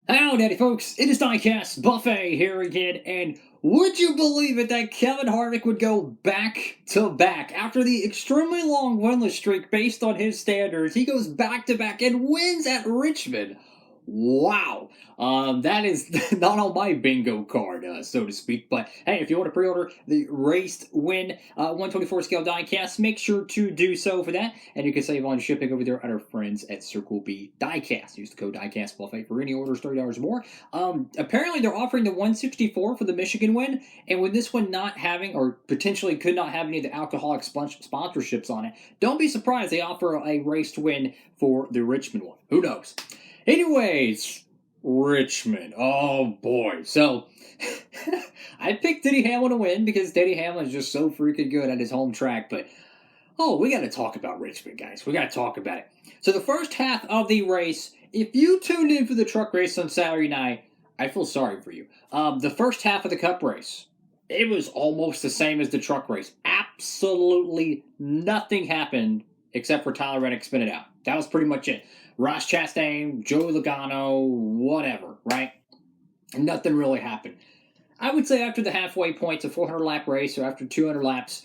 Howdy, folks. It is Diecastbuffet here again, and would you believe it that Kevin Harvick would go back to back after the extremely long winless streak based on his standards? He goes back to back and wins at Richmond. Wow. That is not on my bingo card, so to speak. But hey, if you want to pre-order the raced win 124 scale diecast, make sure to do so for that. And you can save on shipping over there at our friends at Circle B Diecast. Use the code DIECASTbuffet for any orders $30 or more. Apparently they're offering the 164 for the Michigan win, and with this one not having, or potentially could not have any of the alcoholic sponsorships on it, don't be surprised they offer a raced win for the Richmond one. Who knows? Anyways, Richmond. Oh boy. So I picked Denny Hamlin to win because Denny Hamlin is just so freaking good at his home track. But we got to talk about Richmond, guys. We got to talk about it. So the first half of the race, if you tuned in for the truck race on Saturday night, I feel sorry for you. The first half of the Cup race, it was almost the same as the truck race. Absolutely nothing happened except for Tyler Reddick spinning out. That was pretty much it. Roush Chastain, Joey Logano, whatever, right? Nothing really happened. I would say after the halfway point, a 400-lap race, or after 200 laps,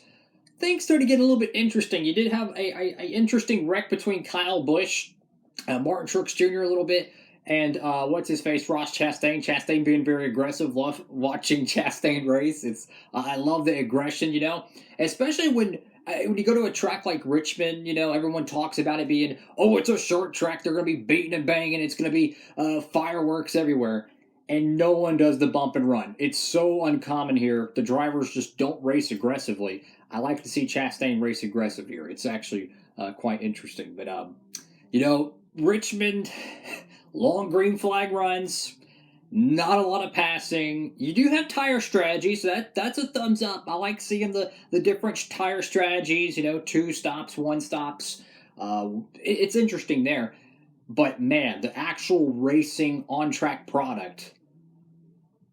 things started getting a little bit interesting. You did have a interesting wreck between Kyle Busch, Martin Truex Jr. a little bit, and what's-his-face, Roush Chastain. Chastain being very aggressive. Love watching Chastain race. I love the aggression, especially when you go to a track like Richmond, everyone talks about it being, it's a short track. They're going to be beating and banging. It's going to be fireworks everywhere. And no one does the bump and run. It's so uncommon here. The drivers just don't race aggressively. I like to see Chastain race aggressive here. It's actually quite interesting. But, Richmond, long green flag runs. Not a lot of passing. You do have tire strategy, so that's a thumbs up. I like seeing the different tire strategies, 2 stops, 1 stops. It's interesting there. But, man, the actual racing on-track product,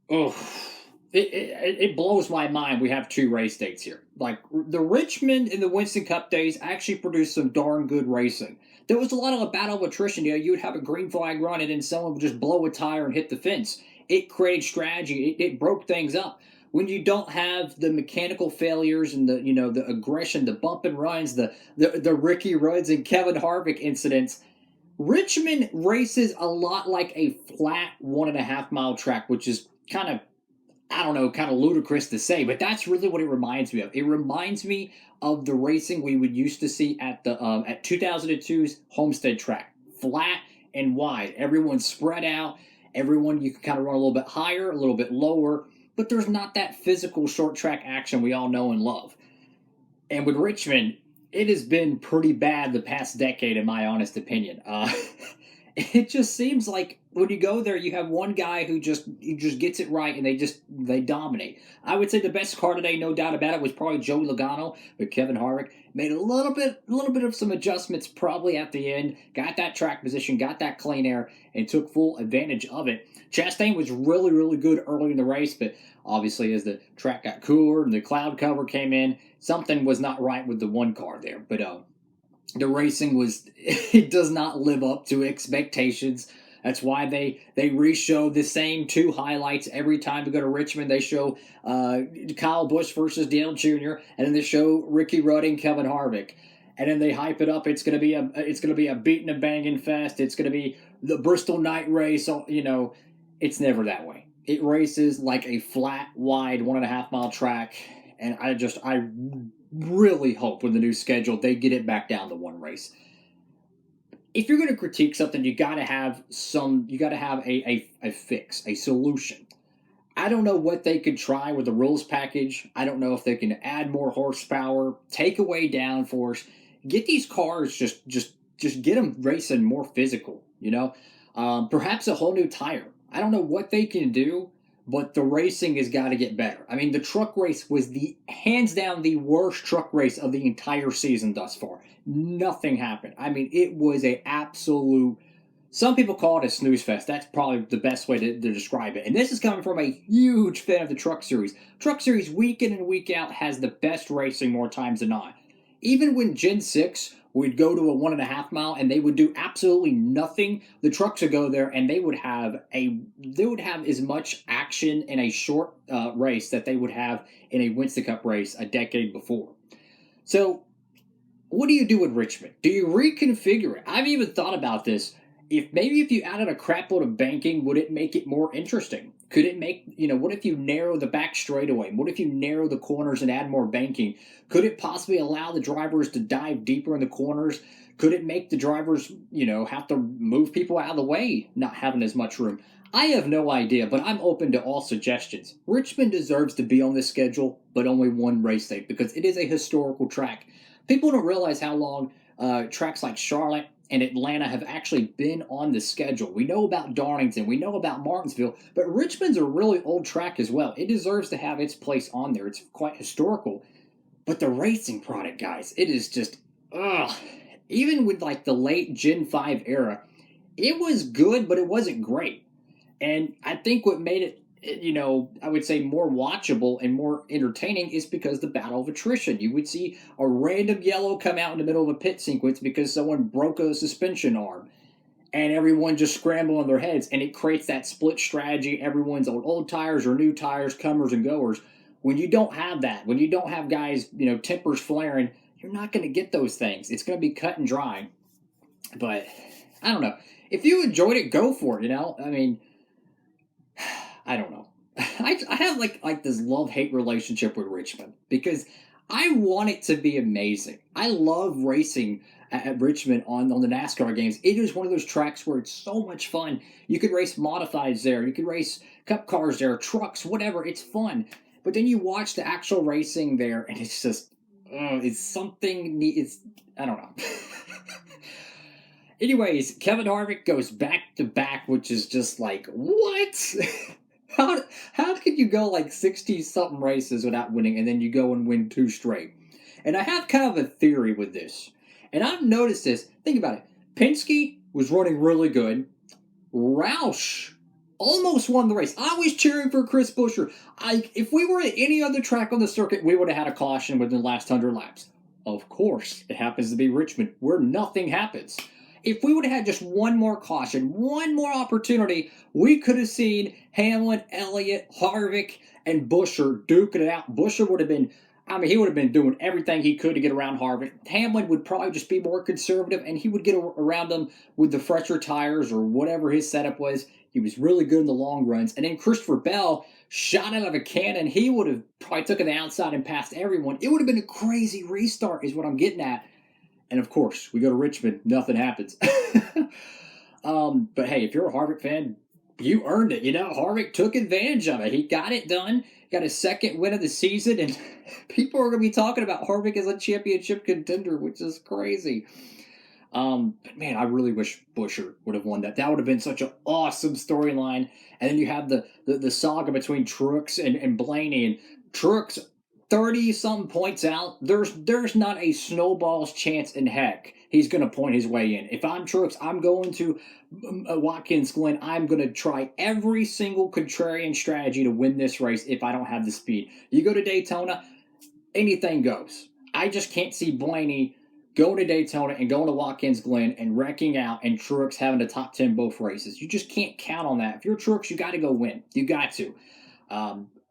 it blows my mind we have 2 race dates here. Like, the Richmond and the Winston Cup days actually produced some darn good racing. There was a lot of a battle of attrition. You would have a green flag run and then someone would just blow a tire and hit the fence. It created strategy. It broke things up. When you don't have the mechanical failures and the aggression, the bump and runs, the Ricky Rudds and Kevin Harvick incidents, Richmond races a lot like a flat 1.5 mile track, which is kind of ludicrous to say, but that's really what it reminds me of. It reminds me of the racing we would used to see at the at 2002's Homestead track, flat and wide. Everyone's spread out. Everyone, you can kind of run a little bit higher, a little bit lower, but there's not that physical short track action we all know and love. And with Richmond, it has been pretty bad the past decade, in my honest opinion. It just seems like when you go there, you have one guy who just gets it right, and they dominate. I would say the best car today, no doubt about it, was probably Joey Logano, but Kevin Harvick made a little bit of some adjustments probably at the end, got that track position, got that clean air, and took full advantage of it. Chastain was really, really good early in the race, but obviously as the track got cooler and the cloud cover came in, something was not right with the one car there. But the racing it does not live up to expectations. That's why they re-show the same 2 highlights every time we go to Richmond. They show Kyle Busch versus Dale Jr. and then they show Ricky Rudd and Kevin Harvick, and then they hype it up. It's gonna be a beating and banging fest. It's gonna be the Bristol night race. It's never that way. It races like a flat, wide 1.5 mile track, and I really hope with the new schedule they get it back down to 1 race. If you're going to critique something, you got to have a fix, a solution. I don't know what they could try with the rules package. I don't know if they can add more horsepower, take away downforce, get these cars just get them racing more physical. Perhaps a whole new tire. I don't know what they can do, but the racing has got to get better. I mean, the truck race was hands down the worst truck race of the entire season thus far. Nothing happened. I mean, it was a absolute, some people call it a snooze fest. That's probably the best way to describe it. And this is coming from a huge fan of the Truck Series. Truck Series week in and week out has the best racing more times than not. Even when Gen 6 would go to a 1.5 mile and they would do absolutely nothing. The trucks would go there and they would have as much action in a short race that they would have in a Winston Cup race a decade before. So what do you do with Richmond? Do you reconfigure it? I've even thought about this. If you added a crap load of banking, would it make it more interesting? Could it make, what if you narrow the back straightaway? What if you narrow the corners and add more banking? Could it possibly allow the drivers to dive deeper in the corners? Could it make the drivers, have to move people out of the way, not having as much room? I have no idea, but I'm open to all suggestions. Richmond deserves to be on this schedule, but only one race day because it is a historical track. People don't realize how long tracks like Charlotte and Atlanta have actually been on the schedule. We know about Darlington, we know about Martinsville, but Richmond's a really old track as well. It deserves to have its place on there. It's quite historical. But the racing product, guys, it is just, even with like the late Gen 5 era, it was good, but it wasn't great. And I think what made it, I would say more watchable and more entertaining is because the battle of attrition. You would see a random yellow come out in the middle of a pit sequence because someone broke a suspension arm and everyone just scramble on their heads, and it creates that split strategy. Everyone's on old tires or new tires, comers and goers. When you don't have that, when you don't have guys, tempers flaring, you're not going to get those things. It's going to be cut and dry. But I don't know. If you enjoyed it, go for it, I mean, I don't know. I have like this love-hate relationship with Richmond because I want it to be amazing. I love racing at Richmond on the NASCAR games. It is one of those tracks where it's so much fun. You could race modifieds there. You could race cup cars there, trucks, whatever. It's fun. But then you watch the actual racing there, and it's just, it's something, I don't know. Anyways, Kevin Harvick goes back-to-back, which is just like, what? How could you go like 60-something races without winning, and then you go and win 2 straight? And I have kind of a theory with this. And I've noticed this. Think about it. Penske was running really good. Roush almost won the race. I was cheering for Chris Buescher. If we were at any other track on the circuit, we would have had a caution within the last 100 laps. Of course, it happens to be Richmond, where nothing happens. If we would have had just one more caution, one more opportunity, we could have seen Hamlin, Elliott, Harvick, and Buescher duking it out. Buescher would have been, he would have been doing everything he could to get around Harvick. Hamlin would probably just be more conservative, and he would get around them with the fresher tires or whatever his setup was. He was really good in the long runs. And then Christopher Bell shot out of a cannon. He would have probably taken the outside and passed everyone. It would have been a crazy restart is what I'm getting at. And of course, we go to Richmond, nothing happens. But hey, if you're a Harvick fan, you earned it. Harvick took advantage of it. He got it done, got his second win of the season, and people are going to be talking about Harvick as a championship contender, which is crazy. But man, I really wish Buescher would have won that. That would have been such an awesome storyline. And then you have the saga between Truex and Blaney, and Truex 30-something points out. There's not a snowball's chance in heck he's going to point his way in. If I'm Truex, I'm going to Watkins Glen. I'm going to try every single contrarian strategy to win this race if I don't have the speed. You go to Daytona, anything goes. I just can't see Blaney going to Daytona and going to Watkins Glen and wrecking out and Truex having a top 10 both races. You just can't count on that. If you're Truex, you got to go win. You got to.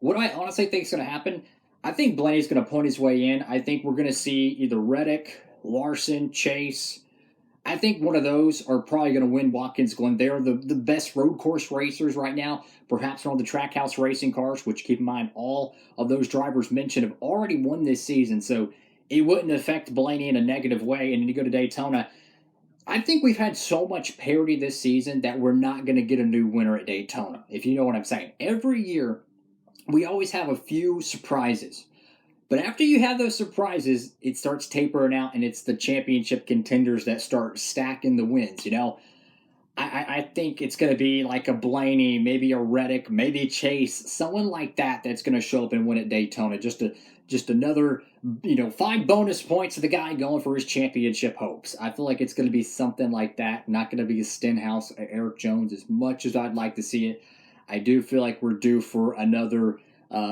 What do I honestly think is going to happen? I think Blaney's going to point his way in. I think we're going to see either Reddick, Larson, Chase. I think one of those are probably going to win Watkins Glen. They're the best road course racers right now. Perhaps one of the Trackhouse racing cars, which keep in mind all of those drivers mentioned have already won this season. So it wouldn't affect Blaney in a negative way. And then you go to Daytona. I think we've had so much parity this season that we're not going to get a new winner at Daytona, if you know what I'm saying. Every year, we always have a few surprises. But after you have those surprises, it starts tapering out, and it's the championship contenders that start stacking the wins, I think it's going to be like a Blaney, maybe a Reddick, maybe Chase, someone like that that's going to show up and win at Daytona. Just another, 5 bonus points to the guy going for his championship hopes. I feel like it's going to be something like that. Not going to be a Stenhouse, Eric Jones, as much as I'd like to see it. I do feel like we're due for another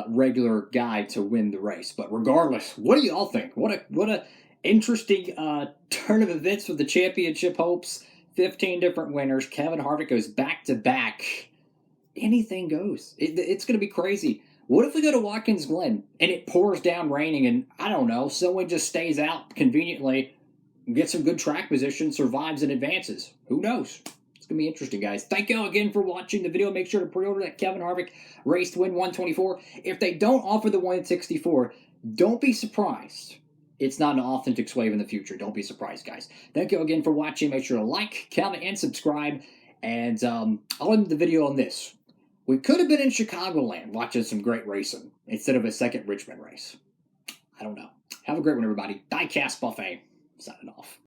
regular guy to win the race. But regardless, what do y'all think? What a Interesting turn of events with the championship hopes. 15 different winners. Kevin Harvick goes back to back. Anything goes. It's going to be crazy. What if we go to Watkins Glen and it pours down raining and, I don't know, someone just stays out conveniently, gets some good track position, survives and advances? Who knows? It's going to be interesting, guys. Thank y'all again for watching the video. Make sure to pre-order that Kevin Harvick race to win 124. If they don't offer the 164, don't be surprised. It's not an authentic slave in the future. Don't be surprised, guys. Thank you again for watching. Make sure to like, comment, and subscribe. And I'll end the video on this. We could have been in Chicagoland watching some great racing instead of a second Richmond race. I don't know. Have a great one, everybody. Diecastbuffet signing off.